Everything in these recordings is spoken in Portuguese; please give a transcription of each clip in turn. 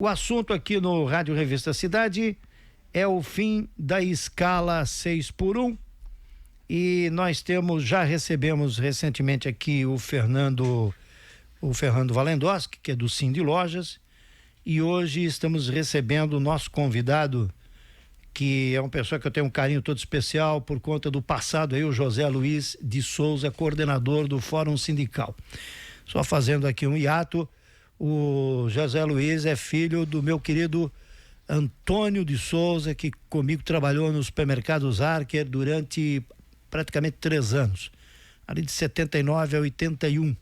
O assunto aqui no Rádio Revista Cidade é o fim da escala 6x1 e nós já recebemos recentemente aqui o Fernando Valendoski, que é do Sim de Lojas, e hoje estamos recebendo o nosso convidado, que é uma pessoa que eu tenho um carinho todo especial por conta do passado aí, o José Luiz de Souza, coordenador do Fórum Sindical. Só fazendo aqui um hiato, o José Luiz é filho do meu querido Antônio de Souza, que comigo trabalhou nos supermercados Archer durante praticamente 3 anos, ali de 79 a 81.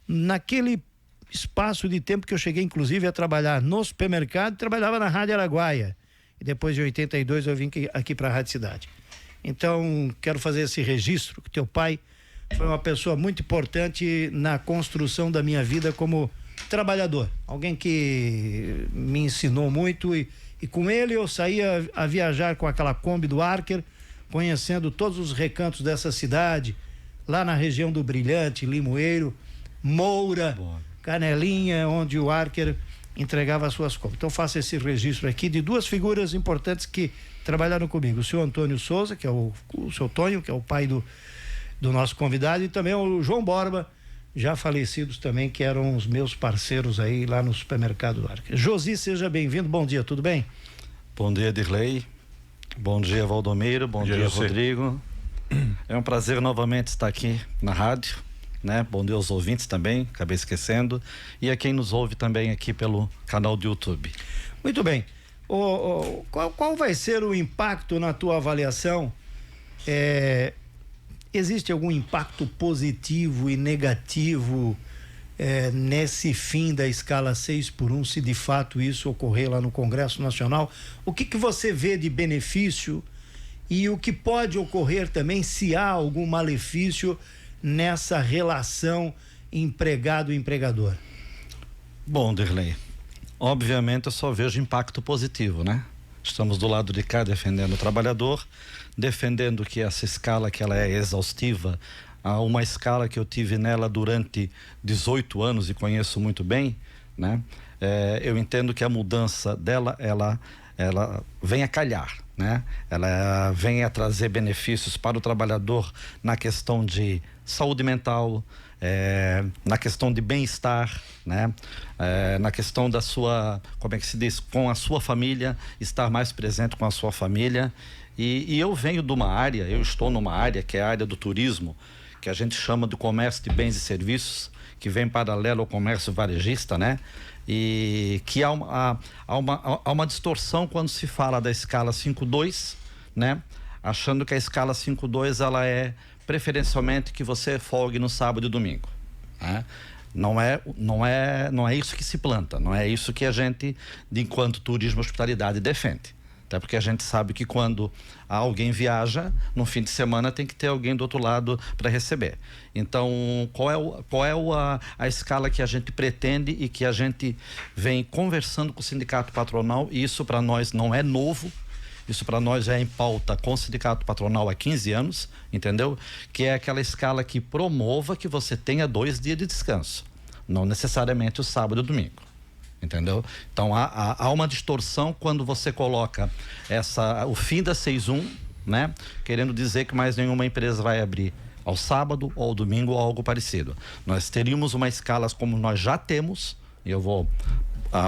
Naquele espaço de tempo que eu cheguei inclusive a trabalhar no supermercado, trabalhava na Rádio Araguaia, e depois de 82 eu vim aqui para a Rádio Cidade. Então quero fazer esse registro, que teu pai foi uma pessoa muito importante na construção da minha vida como trabalhador, alguém que me ensinou muito, e com ele eu saía a viajar com aquela Kombi do Archer, conhecendo todos os recantos dessa cidade, lá na região do Brilhante, Limoeiro, Moura, Canelinha, onde o Archer entregava as suas compras. Então faço esse registro aqui de 2 figuras importantes que trabalharam comigo, o senhor Antônio Souza, que é o seu Tonho, que é o pai do nosso convidado, e também o João Borba, já falecidos também, que eram os meus parceiros aí lá no supermercado do Archer. Josi, seja bem-vindo, bom dia, tudo bem? Bom dia, Dirley. Bom dia, Valdomiro. Bom dia, Rodrigo. É um prazer novamente estar aqui na rádio, né? Bom dia aos ouvintes também, acabei esquecendo, e a quem nos ouve também aqui pelo canal do YouTube. Muito bem. Qual vai ser o impacto na tua avaliação? Existe algum impacto positivo e negativo nesse fim da escala 6x1, se de fato isso ocorrer lá no Congresso Nacional? O que você vê de benefício e o que pode ocorrer também se há algum malefício nessa relação empregado-empregador? Bom, Dirley, obviamente eu só vejo impacto positivo, né? Estamos do lado de cá defendendo o trabalhador, defendendo que essa escala, que ela é exaustiva, uma escala que eu tive nela durante 18 anos e conheço muito bem, né? Eu entendo que a mudança dela, ela vem a calhar, né? Ela vem a trazer benefícios para o trabalhador na questão de saúde mental, na questão de bem-estar, né? Na questão da sua, como é que se diz, com a sua família, estar mais presente com a sua família. E eu venho de uma área, eu estou numa área que é a área do turismo, que a gente chama de comércio de bens e serviços, que vem paralelo ao comércio varejista, né? E que há uma distorção quando se fala da escala 5.2, né? Achando que a escala 5.2 ela é preferencialmente que você folgue no sábado e domingo, né? Não é isso que se planta, não é isso que a gente, enquanto turismo e hospitalidade, defende. Até porque a gente sabe que quando alguém viaja, no fim de semana tem que ter alguém do outro lado para receber. Então, qual é a escala que a gente pretende e que a gente vem conversando com o sindicato patronal? E isso para nós não é novo. Isso para nós é em pauta com o sindicato patronal há 15 anos, entendeu? Que é aquela escala que promova que você tenha 2 dias de descanso, não necessariamente o sábado e o domingo, entendeu? Então há uma distorção quando você coloca o fim da 6.1, né? Querendo dizer que mais nenhuma empresa vai abrir ao sábado ou ao domingo ou algo parecido. Nós teríamos uma escala como nós já temos, e eu vou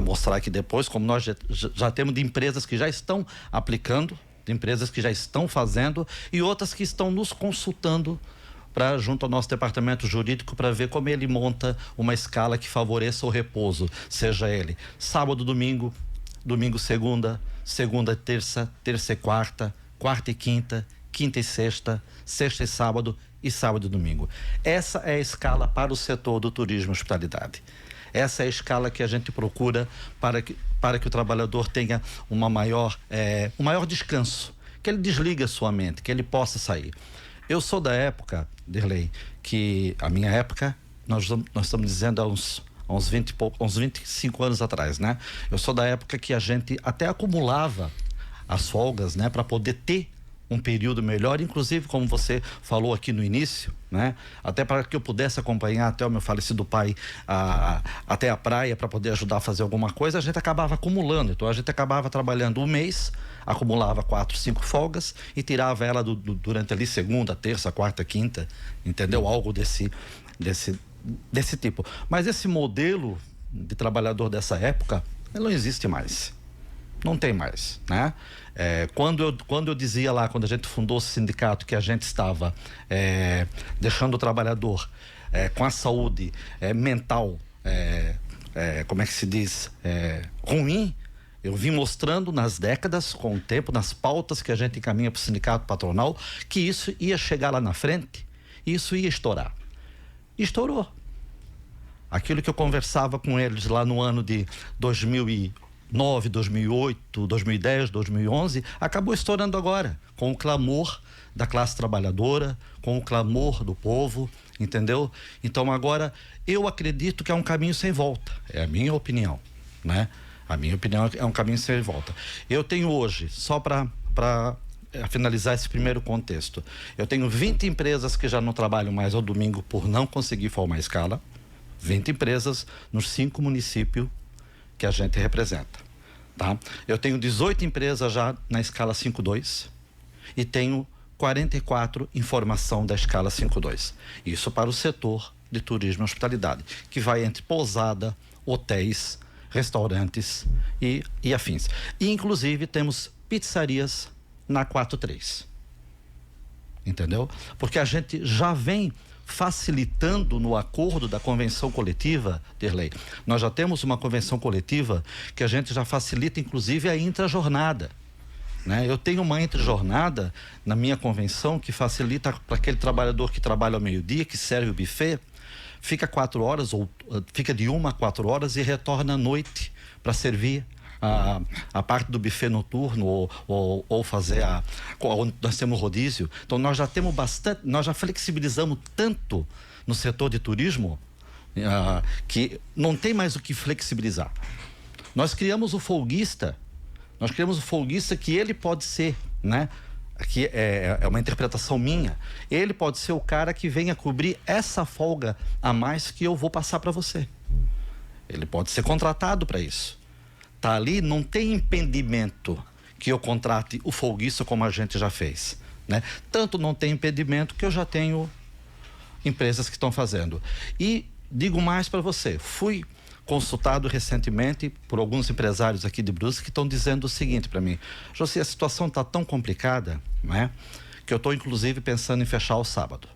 mostrar aqui depois, como nós já temos de empresas que já estão aplicando, de empresas que já estão fazendo e outras que estão nos consultando junto ao nosso departamento jurídico para ver como ele monta uma escala que favoreça o repouso, seja ele sábado, domingo, domingo, segunda, segunda e terça, terça e quarta, quarta e quinta, quinta e sexta, sexta e sábado e domingo. Essa é a escala para o setor do turismo e hospitalidade. Essa é a escala que a gente procura para que o trabalhador tenha um maior descanso, que ele desligue a sua mente, que ele possa sair. Eu sou da época, Dirley, que a minha época, nós estamos dizendo há uns 25 anos atrás, né? Eu sou da época que a gente até acumulava as folgas, né? Para poder ter um período melhor, inclusive como você falou aqui no início, né? Até para que eu pudesse acompanhar até o meu falecido pai até a praia para poder ajudar a fazer alguma coisa, a gente acabava acumulando. Então a gente acabava trabalhando um mês, acumulava 4, 5 folgas e tirava ela durante ali segunda, terça, quarta, quinta, entendeu? Algo desse tipo. Mas esse modelo de trabalhador dessa época, ele não existe mais. Não tem mais, né? Quando eu dizia lá, quando a gente fundou o sindicato, que a gente estava deixando o trabalhador com a saúde mental, como é que se diz, ruim, eu vim mostrando nas décadas, com o tempo, nas pautas que a gente encaminha para o sindicato patronal, que isso ia chegar lá na frente, isso ia estourar. E estourou. Aquilo que eu conversava com eles lá no ano de 2009, 2008, 2010, 2011, acabou estourando agora, com o clamor da classe trabalhadora, com o clamor do povo, entendeu? Então agora, eu acredito que é um caminho sem volta, é a minha opinião, né? A minha opinião é um caminho sem volta. Eu tenho hoje, só para finalizar esse primeiro contexto, eu tenho 20 empresas que já não trabalham mais ao domingo por não conseguir formar escala, 20 empresas nos 5 municípios que a gente representa, tá? Eu tenho 18 empresas já na escala 5.2 e tenho 44 em formação da escala 5.2. Isso para o setor de turismo e hospitalidade, que vai entre pousada, hotéis, restaurantes e afins. E inclusive temos pizzarias na 4.3. Entendeu? Porque a gente já vem facilitando no acordo da convenção coletiva, Derlei. Nós já temos uma convenção coletiva que a gente já facilita, inclusive, a intrajornada, né? Eu tenho uma intrajornada na minha convenção que facilita para aquele trabalhador que trabalha ao meio-dia, que serve o buffet, fica 4 horas, ou fica de 1 a 4 horas e retorna à noite para servir a parte do buffet noturno ou fazer onde nós temos rodízio. Então nós já temos bastante, nós já flexibilizamos tanto no setor de turismo que não tem mais o que flexibilizar. Nós criamos o folguista que ele pode ser, né? Aqui é uma interpretação minha, ele pode ser o cara que venha cobrir essa folga a mais que eu vou passar para você. Ele pode ser contratado para isso. Tá ali, não tem impedimento que eu contrate o folguista como a gente já fez, né? Tanto não tem impedimento que eu já tenho empresas que estão fazendo. E digo mais para você, fui consultado recentemente por alguns empresários aqui de Brusque que estão dizendo o seguinte para mim: José, a situação está tão complicada, né, que eu estou inclusive pensando em fechar o sábado.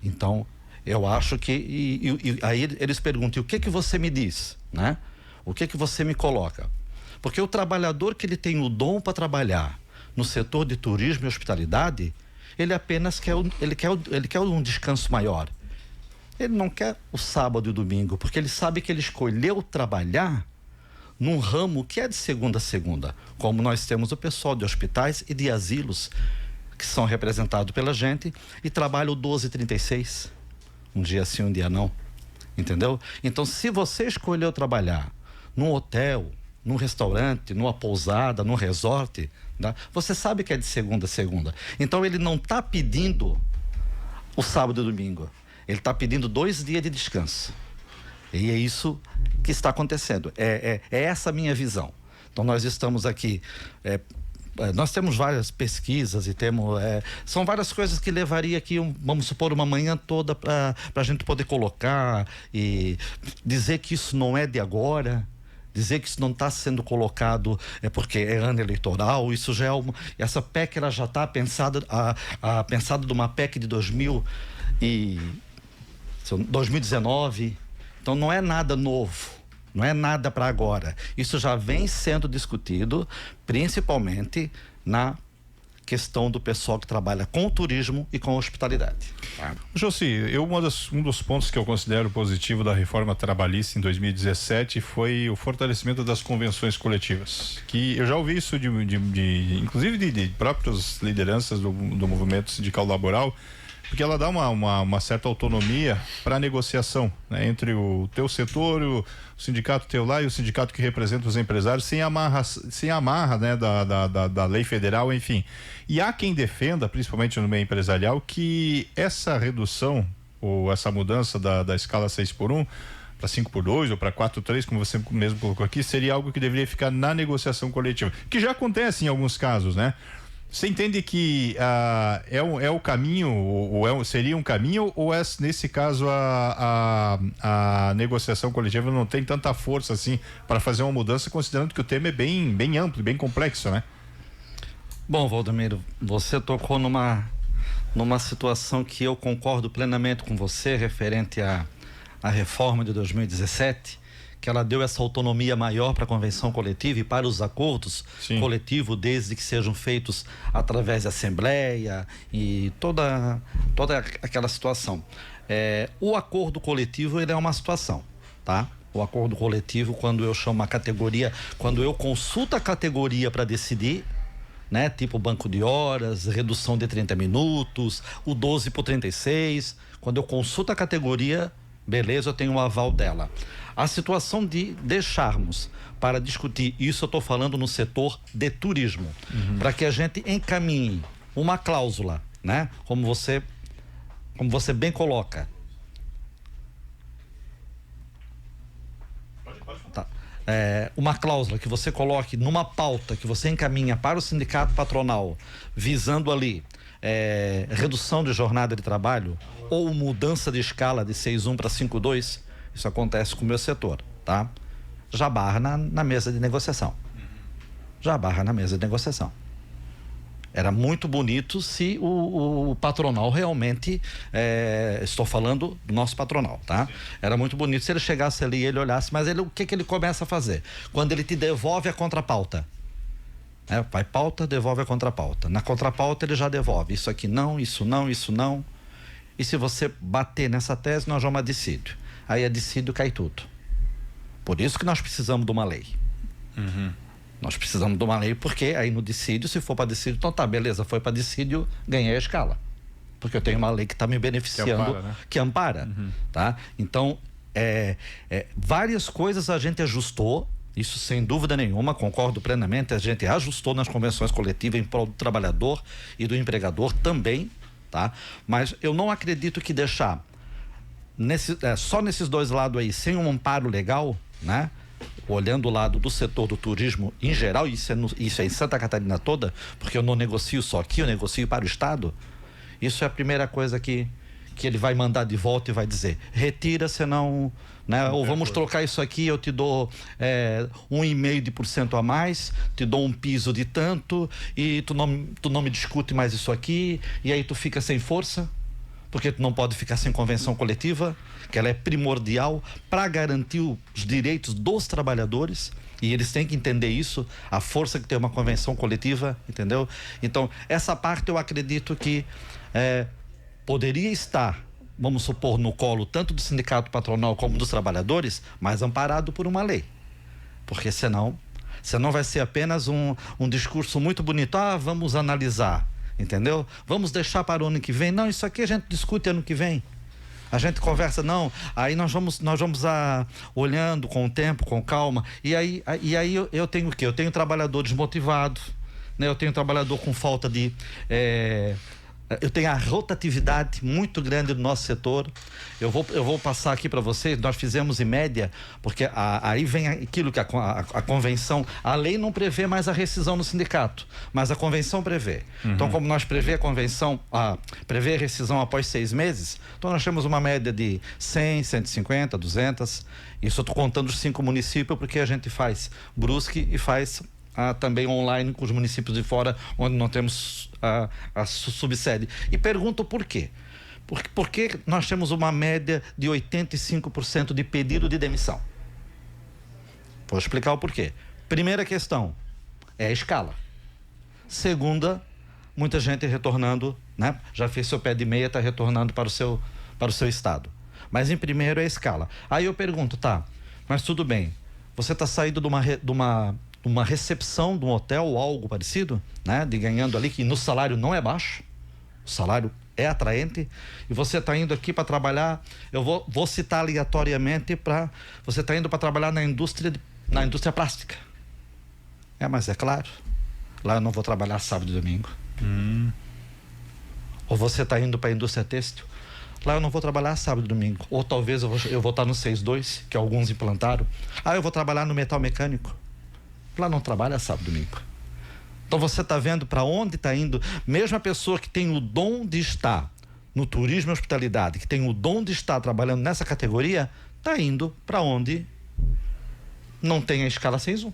Então, eu acho que... E aí eles perguntam, o que que você me diz, né? O que que você me coloca? Porque o trabalhador que ele tem o dom para trabalhar no setor de turismo e hospitalidade, ele apenas quer um descanso maior. Ele não quer o sábado e o domingo, porque ele sabe que ele escolheu trabalhar num ramo que é de segunda a segunda, como nós temos o pessoal de hospitais e de asilos que são representados pela gente e trabalham 12h36, um dia sim, um dia não, entendeu? Então, se você escolheu trabalhar num hotel, num restaurante, numa pousada, num resort, tá? Você sabe que é de segunda a segunda. Então ele não está pedindo o sábado e domingo. Ele está pedindo 2 dias de descanso. E é isso que está acontecendo. É essa a minha visão. Então nós estamos aqui... nós temos várias pesquisas e temos... são várias coisas que levaria aqui, vamos supor, uma manhã toda para a gente poder colocar e dizer que isso não é de agora... Dizer que isso não está sendo colocado porque é ano eleitoral, isso já é essa PEC ela já está pensada de uma PEC de 2019, então não é nada novo, não é nada para agora. Isso já vem sendo discutido, principalmente na questão do pessoal que trabalha com o turismo e com a hospitalidade. Josi, um dos pontos que eu considero positivo da reforma trabalhista em 2017 foi o fortalecimento das convenções coletivas, que eu já ouvi isso inclusive de próprias lideranças do movimento sindical laboral, porque ela dá uma certa autonomia para a negociação, né, entre o teu setor, o sindicato teu lá e o sindicato que representa os empresários, sem amarra, né, da lei federal, enfim. E há quem defenda, principalmente no meio empresarial, que essa redução ou essa mudança da escala 6x1 para 5x2 ou para 4x3, como você mesmo colocou aqui, seria algo que deveria ficar na negociação coletiva, que já acontece em alguns casos, né? Você entende que é o caminho, seria um caminho, ou nesse caso a negociação coletiva não tem tanta força assim para fazer uma mudança, considerando que o tema é bem amplo e bem complexo, né? Bom, Valdemiro, você tocou numa situação que eu concordo plenamente com você, referente à reforma de 2017, que ela deu essa autonomia maior para a convenção coletiva e para os acordos coletivos, desde que sejam feitos através da Assembleia e toda aquela situação. O acordo coletivo, ele é uma situação, tá? O acordo coletivo, quando eu chamo a categoria, quando eu consulto a categoria para decidir, né? Tipo banco de horas, redução de 30 minutos, o 12 por 36, quando eu consulto a categoria, beleza, eu tenho o aval dela. A situação de deixarmos para discutir, isso eu estou falando no setor de turismo, para que a gente encaminhe uma cláusula, né? Como você bem coloca. Tá. Uma cláusula que você coloque numa pauta que você encaminha para o sindicato patronal, visando ali redução de jornada de trabalho ou mudança de escala de 6.1 para 5.2, isso acontece com o meu setor, tá? Já barra na mesa de negociação. Já barra na mesa de negociação. Era muito bonito se o patronal realmente, estou falando do nosso patronal, tá? Sim. Era muito bonito se ele chegasse ali e ele olhasse, mas o que ele começa a fazer? Quando ele te devolve a contrapauta. Vai pauta, devolve a contrapauta. Na contrapauta ele já devolve. Isso aqui não, isso não, isso não. E se você bater nessa tese, nós vamos a dissídio. Aí a dissídio cai tudo. Por isso que nós precisamos de uma lei. Nós precisamos de uma lei, porque aí no dissídio, se for para dissídio, então tá, beleza, foi para dissídio, ganhei a escala. Porque eu tenho uma lei que está me beneficiando, que ampara, tá? Então, várias coisas a gente ajustou. Isso sem dúvida nenhuma, concordo plenamente, a gente ajustou nas convenções coletivas em prol do trabalhador e do empregador também, tá? Mas eu não acredito que deixar só nesses dois lados aí, sem um amparo legal, né? Olhando o lado do setor do turismo em geral, isso é em Santa Catarina toda, porque eu não negocio só aqui, eu negocio para o Estado. Isso é a primeira coisa que ele vai mandar de volta e vai dizer: retira, senão, né? Ou vamos trocar isso aqui, eu te dou 1,5% a mais, te dou um piso de tanto e tu não me discute mais isso aqui, e aí tu fica sem força, porque tu não pode ficar sem convenção coletiva, que ela é primordial para garantir os direitos dos trabalhadores, e eles têm que entender isso, a força que tem uma convenção coletiva, entendeu? Então, essa parte eu acredito que poderia estar, vamos supor, no colo tanto do sindicato patronal como dos trabalhadores, mas amparado por uma lei. Porque senão vai ser apenas um discurso muito bonito. Vamos analisar, entendeu? Vamos deixar para o ano que vem. Não, isso aqui a gente discute ano que vem. A gente conversa, não, aí nós vamos olhando com o tempo, com calma, e aí eu tenho o quê? Eu tenho trabalhador desmotivado, né? Eu tenho trabalhador com falta de... eu tenho a rotatividade muito grande do nosso setor. Eu vou passar aqui para vocês. Nós fizemos em média, porque aí vem aquilo que a convenção, a lei não prevê mais a rescisão no sindicato, mas a convenção prevê. Então, como nós prevê a convenção, prevê a rescisão após 6 meses, então nós temos uma média de 100, 150, 200. Isso eu estou contando os 5 municípios, porque a gente faz Brusque e faz também online com os municípios de fora, onde não temos a subsede. E pergunto por quê? Porque nós temos uma média de 85% de pedido de demissão. Vou explicar o porquê. Primeira questão é a escala. Segunda, muita gente retornando, né? Já fez seu pé de meia, está retornando para o seu estado. Mas em primeiro é a escala. Aí eu pergunto, tá, mas tudo bem, você está saindo de uma recepção de um hotel ou algo parecido, né? De ganhando ali, que no salário não é baixo, o salário é atraente, e você está indo aqui para trabalhar, eu vou citar aleatoriamente, você está indo para trabalhar na indústria plástica. Mas é claro, lá eu não vou trabalhar sábado e domingo. Ou você está indo para a indústria têxtil, lá eu não vou trabalhar sábado e domingo. Ou talvez eu vou estar no 6.2, que alguns implantaram. Eu vou trabalhar no metal mecânico, lá não trabalha sábado e domingo. Então você está vendo para onde está indo. Mesmo a pessoa que tem o dom de estar no turismo e hospitalidade, que tem o dom de estar trabalhando nessa categoria, está indo para onde não tem a escala 6.1.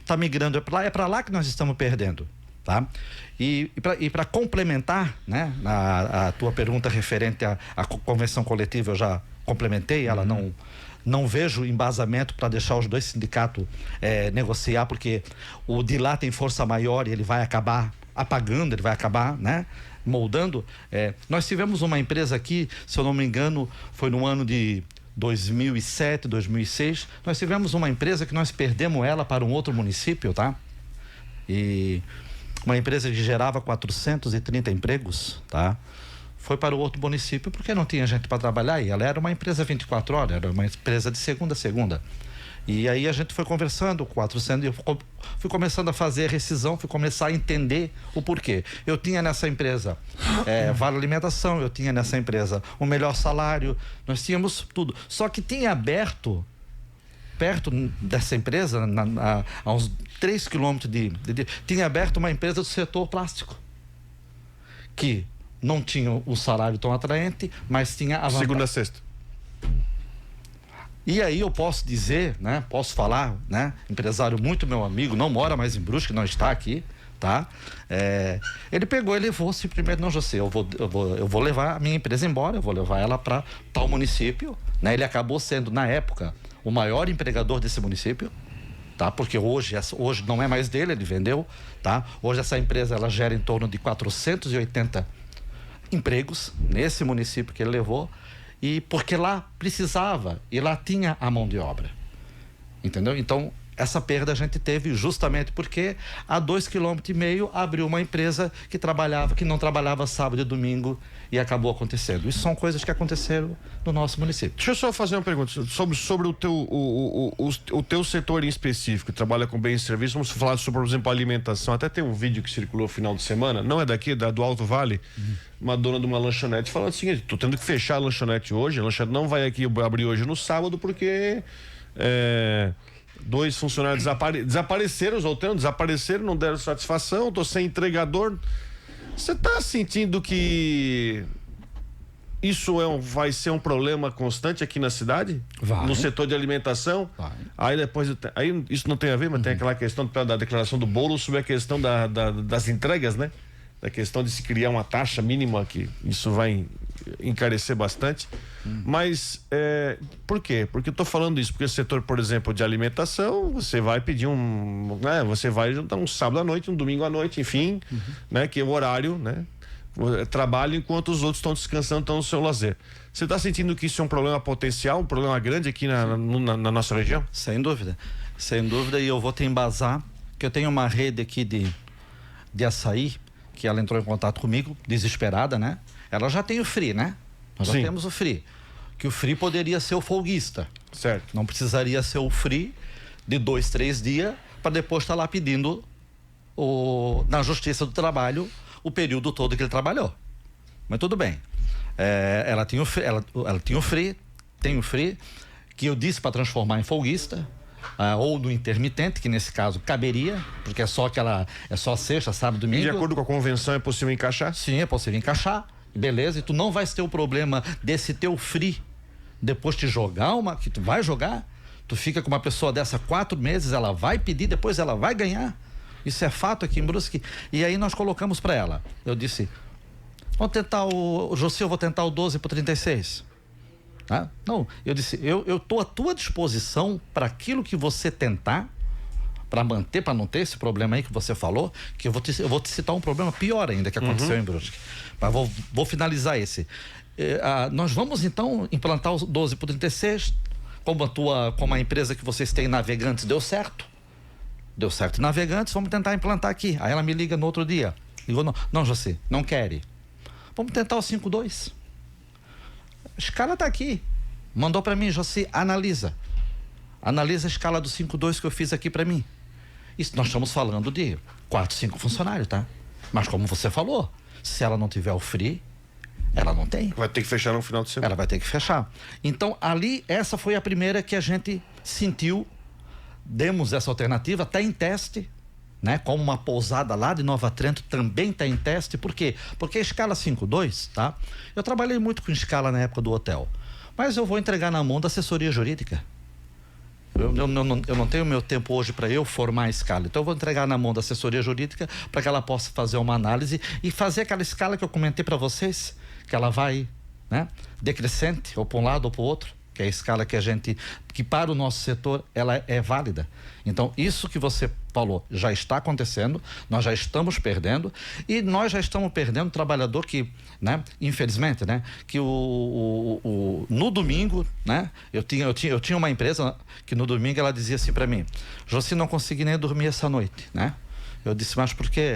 Está migrando, é para lá que nós estamos perdendo, tá? E para complementar, né, a tua pergunta referente à convenção coletiva, eu já complementei, ela não vejo embasamento para deixar os dois sindicatos negociar, porque o de lá tem força maior e ele vai acabar apagando, ele vai acabar, né, moldando. Nós tivemos uma empresa aqui, se eu não me engano, foi no ano de 2007, 2006, nós tivemos uma empresa que nós perdemos ela para um outro município, tá? E uma empresa que gerava 430 empregos, tá? Foi para o outro município porque não tinha gente para trabalhar, e ela era uma empresa 24 horas, era uma empresa de segunda a segunda. E aí a gente foi conversando, 400, eu fui começando a fazer a rescisão, fui começar a entender o porquê. Eu tinha nessa empresa vale alimentação, eu tinha nessa empresa o melhor salário, nós tínhamos tudo. Só que tinha aberto, perto dessa empresa, a uns 3 quilômetros tinha aberto uma empresa do setor plástico, que não tinha o salário tão atraente, mas tinha a vantagem. Segunda a sexta. E aí eu posso dizer, né? Posso falar, né? Empresário muito meu amigo, não mora mais em Brusque, não está aqui, tá? Ele pegou e levou simplesmente, não, José, eu vou levar a minha empresa embora, eu vou levar ela para tal município, né? Ele acabou sendo, na época, o maior empregador desse município, tá? Porque hoje não é mais dele, ele vendeu, tá? Hoje essa empresa, ela gera em torno de 480 empregos nesse município que ele levou, e porque lá precisava e lá tinha a mão de obra, entendeu? Então essa perda a gente teve justamente porque a 2,5 km abriu uma empresa que não trabalhava sábado e domingo, e acabou acontecendo. Isso são coisas que aconteceram no nosso município. Deixa eu só fazer uma pergunta sobre o teu setor em específico, que trabalha com bens e serviços. Vamos falar sobre, por exemplo, alimentação. Até tem um vídeo que circulou no final de semana, não é daqui, do Alto Vale, uma dona de uma lanchonete falando o seguinte: tô tendo que fechar a lanchonete hoje, a lanchonete não vai aqui abrir hoje no sábado porque 2 funcionários desapareceram, não deram satisfação, tô sem entregador. Você tá sentindo que isso vai ser um problema constante aqui na cidade? Vai. No setor de alimentação? Vai. Aí isso não tem a ver, mas tem aquela questão da declaração do bolo sobre a questão das entregas, né? Da questão de se criar uma taxa mínima, que isso vai encarecer bastante. Mas por quê? Porque eu tô falando isso porque o setor, por exemplo, de alimentação, você vai pedir você vai juntar um sábado à noite, um domingo à noite, enfim, né? Que é o horário, né? Trabalho enquanto os outros estão descansando, estão no seu lazer. Você está sentindo que isso é um problema potencial, um problema grande aqui na nossa região? Sem dúvida, e eu vou te embasar que eu tenho uma rede aqui de açaí, que ela entrou em contato comigo, desesperada, né? Ela já tem o free, né? Nós já temos o free. Que o free poderia ser o folguista. Certo. Não precisaria ser o free de 2, 3 dias para depois estar lá pedindo na Justiça do Trabalho o período todo que ele trabalhou. Mas tudo bem. Ela tinha o free, tem o free, que eu disse para transformar em folguista, ou no intermitente, que nesse caso caberia, porque é só sexta, sábado, domingo. De acordo com a convenção, é possível encaixar? Sim, é possível encaixar, beleza, e tu não vai ter o problema desse teu free depois te jogar que tu vai jogar, tu fica com uma pessoa dessa 4 meses, ela vai pedir, depois ela vai ganhar. Isso é fato aqui em Brusque. E aí nós colocamos para ela, eu disse: vamos tentar José, eu vou tentar o 12 por 36. Não, eu disse, eu estou à tua disposição para aquilo que você tentar, para não ter esse problema aí que você falou, que eu vou te citar um problema pior ainda que aconteceu em Brusque. Mas vou finalizar esse. Nós vamos então implantar o 12 por 36, como a empresa que vocês têm, Navegantes, deu certo em Navegantes, vamos tentar implantar aqui. Aí ela me liga no outro dia, ligou, não, José, não quer. Vamos tentar o 5-2. A escala está aqui. Mandou para mim, Josi, analisa a escala do 5-2 que eu fiz aqui para mim. Isso nós estamos falando de 4, 5 funcionários, tá? Mas como você falou, se ela não tiver o free, ela não tem. Vai ter que fechar no final de semana. Ela vai ter que fechar. Então, ali, essa foi a primeira que a gente sentiu. Demos essa alternativa, está em teste, né? Como uma pousada lá de Nova Trento também está em teste. Por quê? Porque a escala 5-2, tá? Eu trabalhei muito com escala na época do hotel. Mas eu vou entregar na mão da assessoria jurídica. Eu não tenho meu tempo hoje para eu formar a escala. Então eu vou entregar na mão da assessoria jurídica para que ela possa fazer uma análise e fazer aquela escala que eu comentei para vocês, que ela vai, né, decrescente, ou para um lado ou para o outro, que é a escala que para o nosso setor ela é válida. Então isso que você falou já está acontecendo, nós já estamos perdendo e nós já estamos perdendo o trabalhador que, né, infelizmente, né, que no domingo, né, eu tinha uma empresa que no domingo ela dizia assim para mim: Josi, não consegui nem dormir essa noite, né? Eu disse, mas por quê?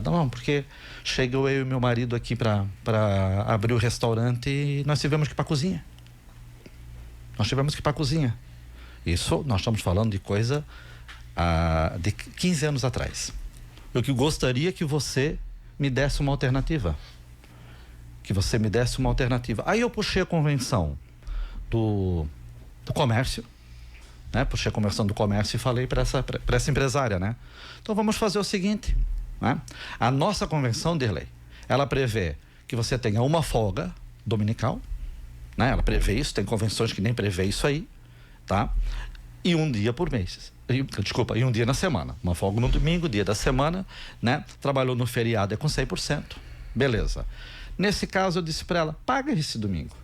Não, porque chegou eu e meu marido aqui para abrir o restaurante e nós tivemos que ir para a cozinha. Isso, nós estamos falando de coisa de 15 anos atrás. Eu que gostaria que você me desse uma alternativa. Aí eu puxei a convenção do comércio, né? Puxei a convenção do comércio e falei para essa empresária, né? Então vamos fazer o seguinte, né? A nossa convenção, Derlei, ela prevê que você tenha uma folga dominical, né? Ela prevê isso, tem convenções que nem prevê isso aí, tá? E um dia por mês. E um dia na semana. Uma folga no domingo, dia da semana, né? Trabalhou no feriado, é com 100%. Beleza. Nesse caso, eu disse para ela, paga esse domingo.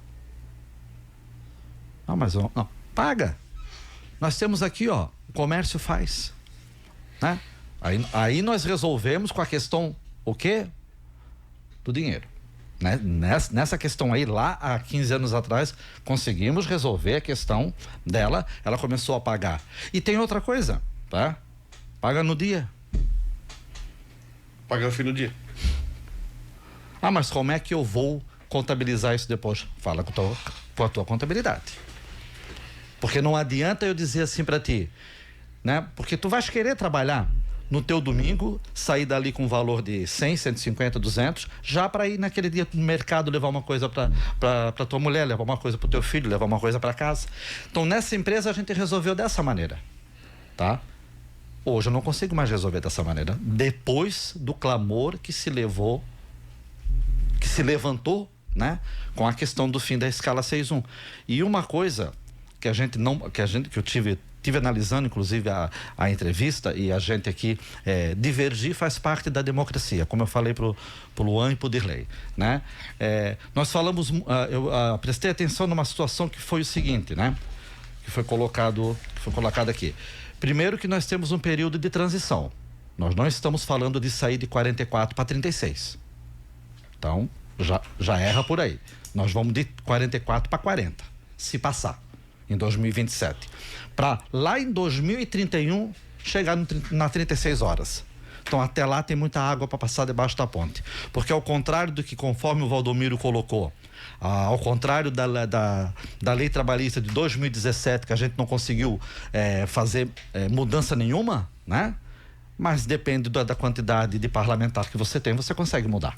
Não, paga. Nós temos aqui, ó, o comércio faz, né? Aí nós resolvemos com a questão, o quê? Do dinheiro. Né? Nessa questão aí, lá há 15 anos atrás, conseguimos resolver a questão dela, ela começou a pagar. E tem outra coisa, tá? Paga no dia. Paga no fim do dia. Mas como é que eu vou contabilizar isso depois? Fala com a tua contabilidade. Porque não adianta eu dizer assim para ti, né? Porque tu vais querer trabalhar no teu domingo, sair dali com um valor de 100, 150, 200, já para ir naquele dia no mercado levar uma coisa para tua mulher, levar uma coisa para o teu filho, levar uma coisa para casa. Então, nessa empresa a gente resolveu dessa maneira, tá? Hoje eu não consigo mais resolver dessa maneira. Depois do clamor que se levantou, né, com a questão do fim da escala 6.1. E uma coisa que eu tive analisando, inclusive, a entrevista, e a gente aqui divergir faz parte da democracia, como eu falei pro Luan e pro Dirley, né? Nós falamos, eu prestei atenção numa situação que foi o seguinte, né? Que foi colocado aqui. Primeiro que nós temos um período de transição. Nós não estamos falando de sair de 44 para 36. Então, já erra por aí. Nós vamos de 44 para 40, se passar, em 2027. Para lá em 2031 chegar na 36 horas. Então até lá tem muita água para passar debaixo da ponte. Porque ao contrário do que conforme o Valdomiro colocou, ao contrário da lei trabalhista de 2017, que a gente não conseguiu fazer mudança nenhuma, né? Mas depende da quantidade de parlamentar que você tem, você consegue mudar.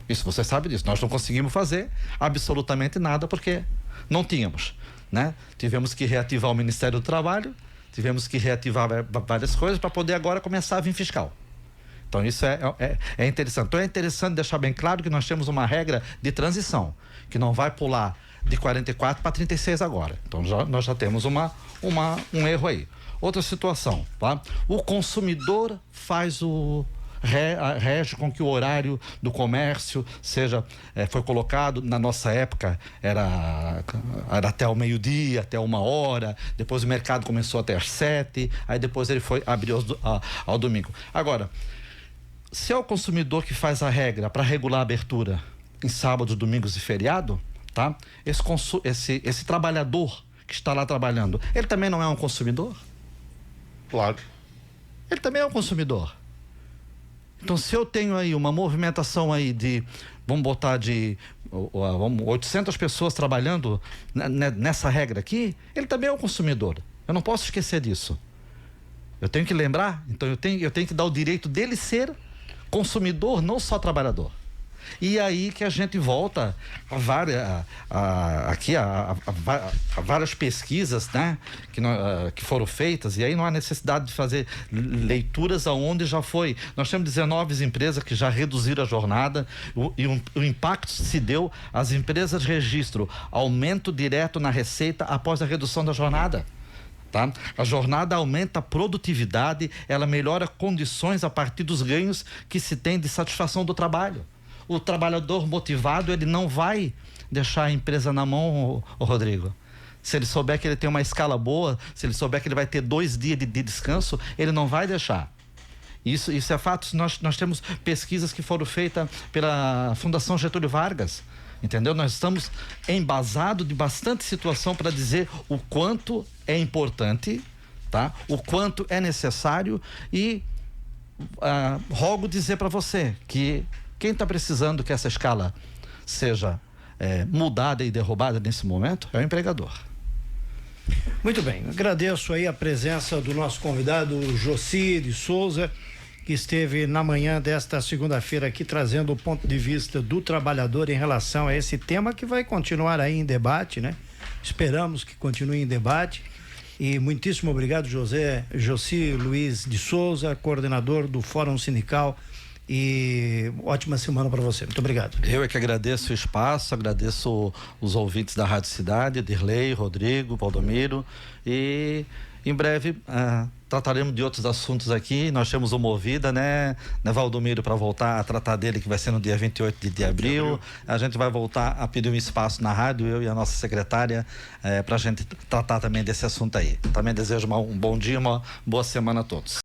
Isso, você sabe disso. Nós não conseguimos fazer absolutamente nada porque não tínhamos, né? Tivemos que reativar o Ministério do Trabalho, tivemos que reativar várias coisas para poder agora começar a vir fiscal. Então isso é interessante. Então é interessante deixar bem claro que nós temos uma regra de transição, que não vai pular de 44 para 36 agora. Então nós já temos um erro aí. Outra situação, tá? O consumidor faz rege com que o horário do comércio foi colocado, na nossa época era até o meio-dia, até 1h, depois o mercado começou até às 7, aí depois ele foi abrir ao domingo. Agora, se é o consumidor que faz a regra para regular a abertura em sábados, domingos e feriado, tá? Esse trabalhador que está lá trabalhando, ele também não é um consumidor? Claro. Ele também é um consumidor. Então, se eu tenho aí uma movimentação aí de, vamos botar de 800 pessoas trabalhando nessa regra aqui, ele também é o consumidor. Eu não posso esquecer disso. Eu tenho que lembrar, então eu tenho que dar o direito dele ser consumidor, não só trabalhador. E aí que a gente volta a várias pesquisas, né, que foram feitas, e aí não há necessidade de fazer leituras aonde já foi. Nós temos 19 empresas que já reduziram a jornada, e o impacto se deu, as empresas registram aumento direto na receita após a redução da jornada. Tá? A jornada aumenta a produtividade, ela melhora condições a partir dos ganhos que se tem de satisfação do trabalho. O trabalhador motivado, ele não vai deixar a empresa na mão, Rodrigo. Se ele souber que ele tem uma escala boa, se ele souber que ele vai ter 2 dias de descanso, ele não vai deixar. Isso é fato. Nós temos pesquisas que foram feitas pela Fundação Getúlio Vargas. Entendeu? Nós estamos embasados de bastante situação para dizer o quanto é importante, tá? O quanto é necessário, e rogo dizer para você que quem está precisando que essa escala seja mudada e derrubada nesse momento é o empregador. Muito bem, agradeço aí a presença do nosso convidado Josi de Souza, que esteve na manhã desta segunda-feira aqui trazendo o ponto de vista do trabalhador em relação a esse tema que vai continuar aí em debate, né? Esperamos que continue em debate. E muitíssimo obrigado, Josi Luiz de Souza, coordenador do Fórum Sindical, e ótima semana para você. Muito obrigado. Eu é que agradeço o espaço, agradeço os ouvintes da Rádio Cidade, Dirley, Rodrigo, Valdomiro, e em breve trataremos de outros assuntos aqui. Nós temos o Movida, né Valdomiro, para voltar a tratar dele, que vai ser no dia 28 de abril. A gente vai voltar a pedir um espaço na rádio, eu e a nossa secretária, para a gente tratar também desse assunto aí. Também desejo um bom dia, uma boa semana a todos.